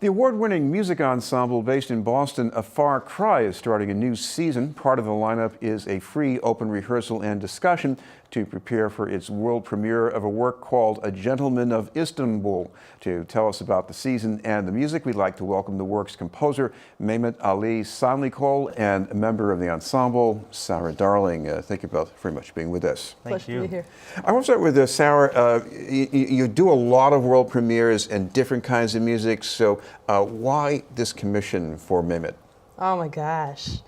The award-winning music ensemble based in Boston, A Far Cry, is starting a new season. Part of the lineup is a free open rehearsal and discussion to prepare for its world premiere of a work called A Gentleman of Istanbul. To tell us about the season and the music, we'd like to welcome the work's composer, Mehmet Ali Sanlikol, and a member of the ensemble, Sarah Darling. Thank you both very much for being with us. Thank you. To be here. I want to start with Sarah. You do a lot of world premieres and different kinds of music, so why this commission for Mehmet? Oh my gosh.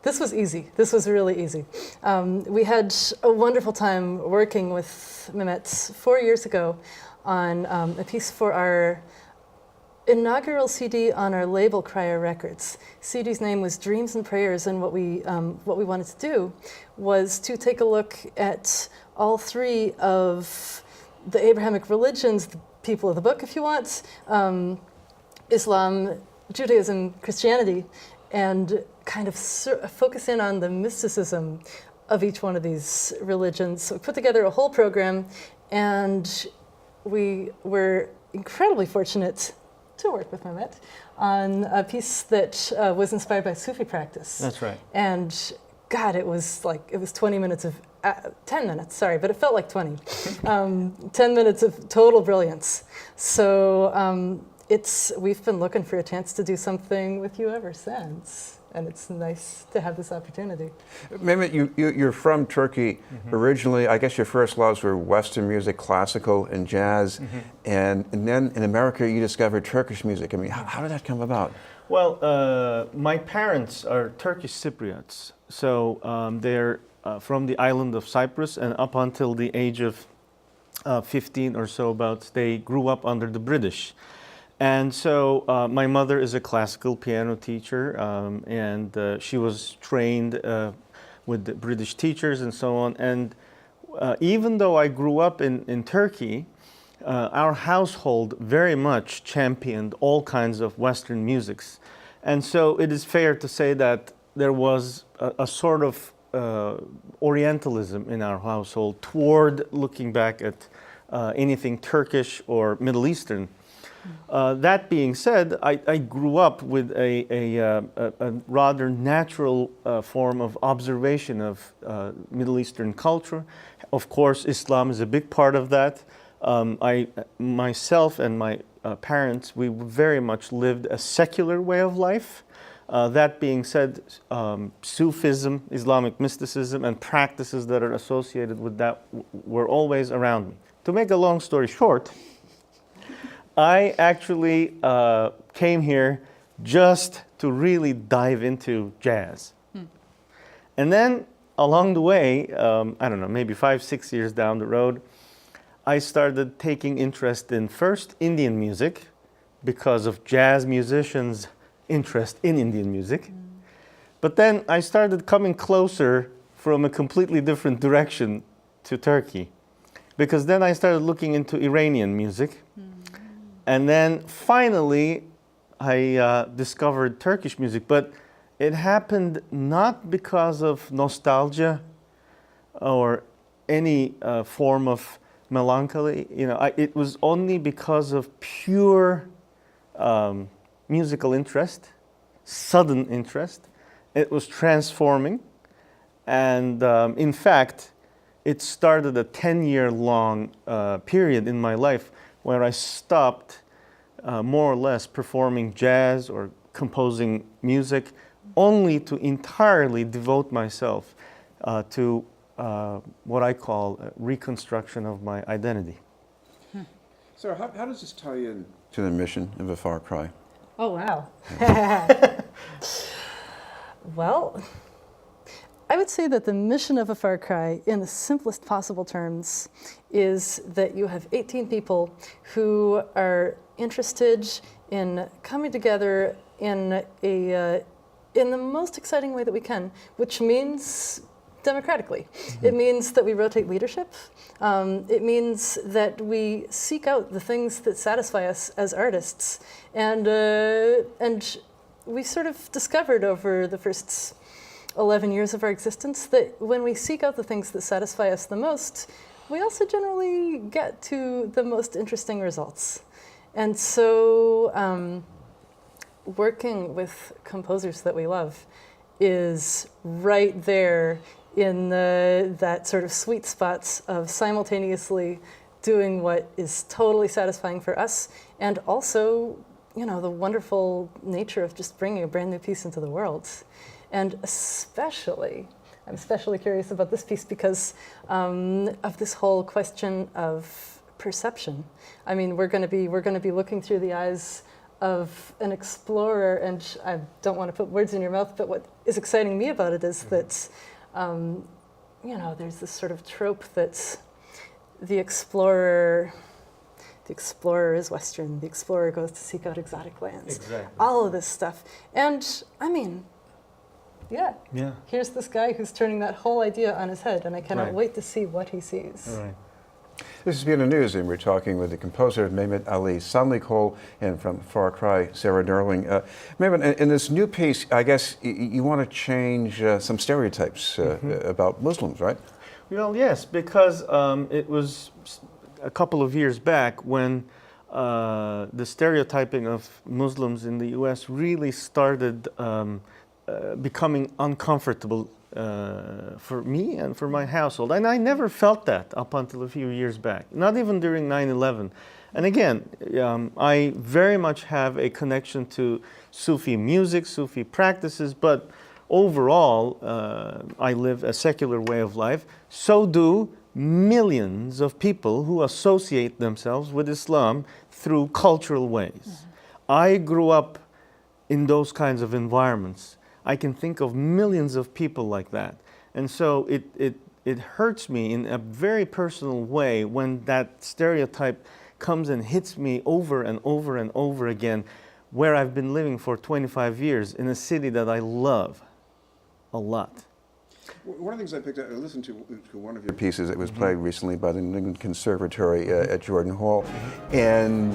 This was easy. This was really easy. We had a wonderful time working with Mehmet 4 years ago on a piece for our inaugural CD on our label, Cryer Records. CD's name was Dreams and Prayers, and what we wanted to do was to take a look at all three of the Abrahamic religions, the people of the book, if you want, Islam, Judaism, Christianity, and kind of focus in on the mysticism of each one of these religions. So we put together a whole program, and we were incredibly fortunate to work with Mehmet on a piece that was inspired by Sufi practice. That's right. And God, it was 20 minutes of, 10 minutes, sorry, but it felt like 20. 10 minutes of total brilliance. So we've been looking for a chance to do something with you ever since. And it's nice to have this opportunity. Mehmet, you're from Turkey originally. I guess your first loves were Western music, classical and jazz. And then in America, you discovered Turkish music. I mean, how did that come about? Well, my parents are Turkish Cypriots. So they're from the island of Cyprus, and up until the age of 15 or so about, they grew up under the British. And so my mother is a classical piano teacher, and she was trained with the British teachers and so on. And even though I grew up in Turkey, our household very much championed all kinds of Western musics. And so it is fair to say that there was a sort of Orientalism in our household toward looking back at anything Turkish or Middle Eastern. That being said, I grew up with a rather natural form of observation of Middle Eastern culture. Of course, Islam is a big part of that. Myself and my parents, we very much lived a secular way of life. That being said, Sufism, Islamic mysticism, and practices that are associated with that were always around me. To make a long story short, I actually came here just to really dive into jazz. And then along the way, I don't know, maybe 5-6 years down the road, I started taking interest in first Indian music because of jazz musicians' interest in Indian music. But then I started coming closer from a completely different direction to Turkey, because then I started looking into Iranian music. And then finally, I discovered Turkish music, but it happened not because of nostalgia or any form of melancholy. It was only because of pure musical interest, sudden interest. It was transforming, and in fact, it started a 10-year-long period in my life where I stopped more or less performing jazz or composing music, only to entirely devote myself to what I call a reconstruction of my identity. So how does this tie in to the mission of A Far Cry? Oh, wow. Well, I would say that the mission of A Far Cry, in the simplest possible terms, is that you have 18 people who are interested in coming together in the most exciting way that we can, which means democratically. It means that we rotate leadership. It means that we seek out the things that satisfy us as artists, and we sort of discovered over the first 11 years of our existence that when we seek out the things that satisfy us the most, we also generally get to the most interesting results. And so working with composers that we love is right there in that sort of sweet spots of simultaneously doing what is totally satisfying for us, and also, you know, the wonderful nature of just bringing a brand new piece into the world. And especially, I'm especially curious about this piece because of this whole question of perception. I mean, we're going to be looking through the eyes of an explorer, and I don't want to put words in your mouth, but what is exciting me about it is that, you know, there's this sort of trope that the explorer is Western, the explorer goes to seek out exotic lands. Exactly. All of this stuff. And I mean, yeah. Here's this guy who's turning that whole idea on his head, and I cannot wait to see what he sees. Right. This is Vienna News, and we're talking with the composer Mehmet Ali Sanlikol, and from Far Cry, Sarah Darling. Mehmet, in this new piece, I guess you want to change some stereotypes about Muslims, right? Well, yes, because it was a couple of years back when the stereotyping of Muslims in the U.S. really started becoming uncomfortable for me and for my household. And I never felt that up until a few years back, not even during 9/11. And again, I very much have a connection to Sufi music, Sufi practices, but overall, I live a secular way of life. So do millions of people who associate themselves with Islam through cultural ways. I grew up in those kinds of environments. I can think of millions of people like that. And so it hurts me in a very personal way when that stereotype comes and hits me over and over and over again, where I've been living for 25 years in a city that I love a lot. One of the things I picked up, I listened to one of your pieces that was played recently by the New England Conservatory at Jordan Hall, and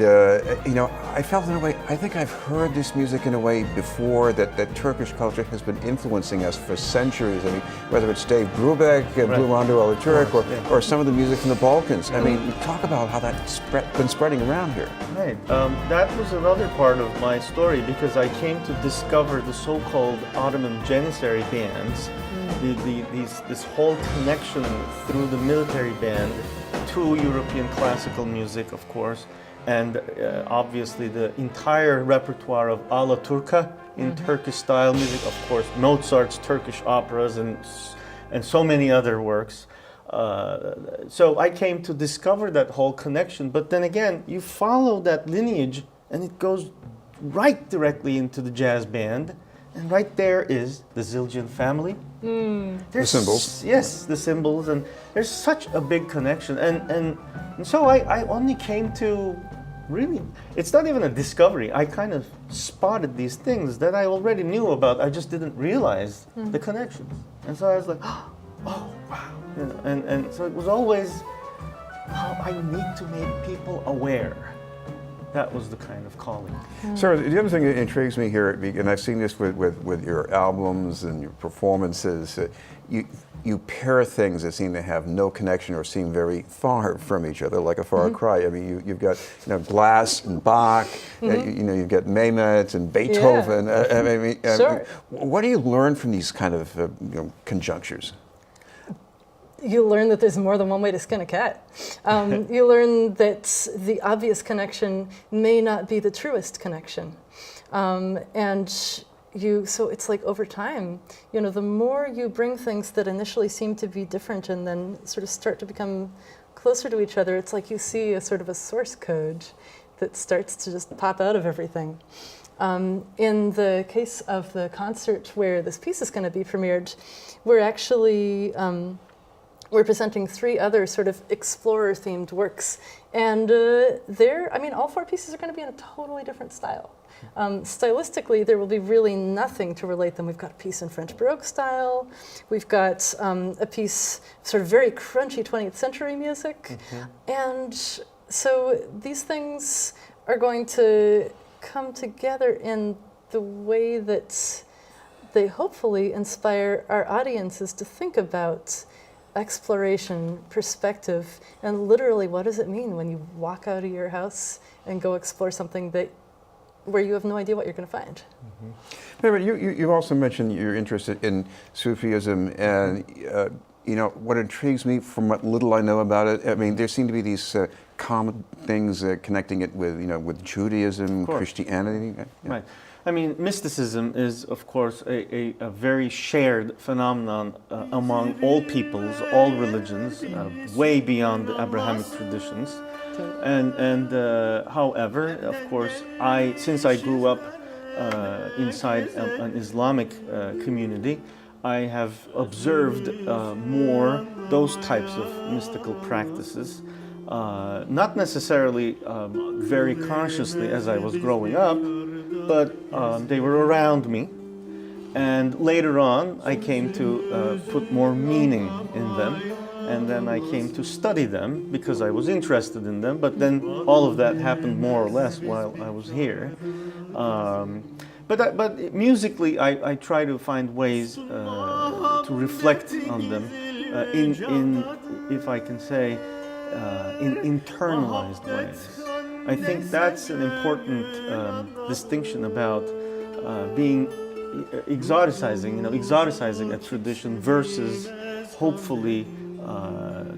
you know, I felt in a way, I think I've heard this music in a way before, that Turkish culture has been influencing us for centuries. I mean, whether it's Dave Brubeck, Blue Rondo Alaturk, or some of the music from the Balkans. I mean, talk about how that's been spreading around here. Right. That was another part of my story, because I came to discover the so-called Ottoman Janissary bands, this whole connection through the military band to European classical music, of course, and obviously the entire repertoire of Alaturka in Turkish style music, of course, Mozart's Turkish operas and so many other works. So I came to discover that whole connection, but then again, you follow that lineage and it goes right directly into the jazz band. And right there is the Zildjian family. The cymbals. Yes, the cymbals. And there's such a big connection. And so I only came to really, it's not even a discovery. I kind of spotted these things that I already knew about. I just didn't realize the connections. And so I was like, oh, wow. You know, and so it was always how I need to make people aware. That was the kind of calling. Sarah, the other thing that intrigues me here, and I've seen this with your albums and your performances, you pair things that seem to have no connection or seem very far from each other, like a far cry. I mean, you've got Glass and Bach, you've got Mehmet and Beethoven. Sure. What do you learn from these kind of conjunctures? You learn that there's more than one way to skin a cat. You learn that the obvious connection may not be the truest connection. So it's like over time, the more you bring things that initially seem to be different and then sort of start to become closer to each other, it's like you see a sort of a source code that starts to just pop out of everything. In the case of the concert where this piece is going to be premiered, we're actually we're presenting 3 other sort of explorer-themed works. And all 4 pieces are going to be in a totally different style. Stylistically, there will be really nothing to relate them. We've got a piece in French Baroque style. We've got a piece sort of very crunchy 20th century music. And so these things are going to come together in the way that they hopefully inspire our audiences to think about exploration, perspective, and literally what does it mean when you walk out of your house and go explore something that where you have no idea what you're going to find. But you also mentioned you're interested in Sufism, and you know what intrigues me from what little I know about it. I mean, there seem to be these common things connecting it with with Judaism, Christianity. Yeah. Right. I mean, mysticism is, of course, a very shared phenomenon among all peoples, all religions, way beyond the Abrahamic traditions. And however, of course, since I grew up inside an Islamic community, I have observed more those types of mystical practices. Not necessarily very consciously as I was growing up, but they were around me. And later on, I came to put more meaning in them. And then I came to study them because I was interested in them. But then all of that happened more or less while I was here. But musically, I try to find ways to reflect on them in, if I can say, in internalized ways. I think that's an important distinction about being exoticizing a tradition versus hopefully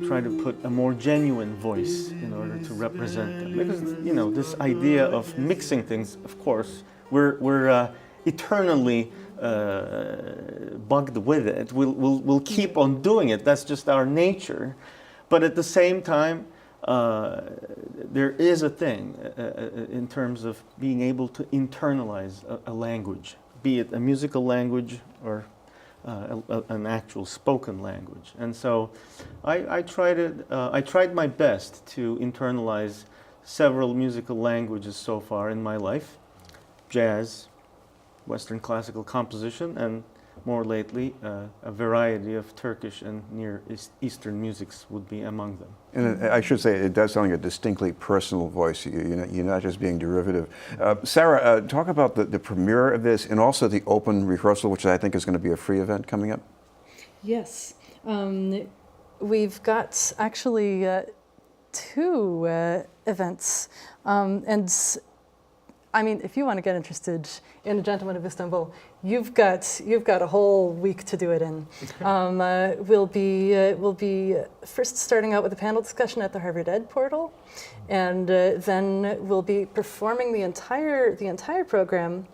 try to put a more genuine voice in order to represent them. Because this idea of mixing things, of course, we're eternally bugged with it. We'll keep on doing it. That's just our nature. But at the same time, there is a thing in terms of being able to internalize a language, be it a musical language or an actual spoken language. And so I tried my best to internalize several musical languages so far in my life: jazz, Western classical composition, and more lately, a variety of Turkish and Near Eastern musics would be among them. And I should say, it does sound like a distinctly personal voice. You're not just being derivative. Sarah, talk about the premiere of this and also the open rehearsal, which I think is going to be a free event coming up. Yes. We've got actually 2 events. And I mean, if you want to get interested in A Gentleman of Istanbul, you've got a whole week to do it in. We'll be first starting out with a panel discussion at the Harvard Ed portal, and then we'll be performing the entire program,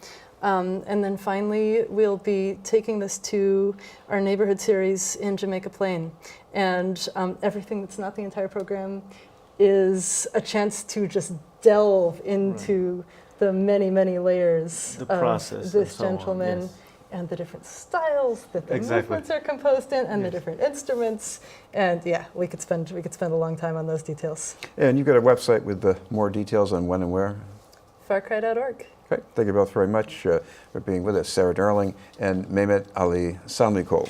and then finally we'll be taking this to our neighborhood series in Jamaica Plain, and everything that's not the entire program is a chance to just delve into the many, many layers of this gentleman, yes, and the different styles that the movements are composed in, and the different instruments. And yeah, we could spend a long time on those details. And you've got a website with more details on when and where? farcry.org. Okay, thank you both very much for being with us, Sarah Darling and Mehmet Ali Sanlikol.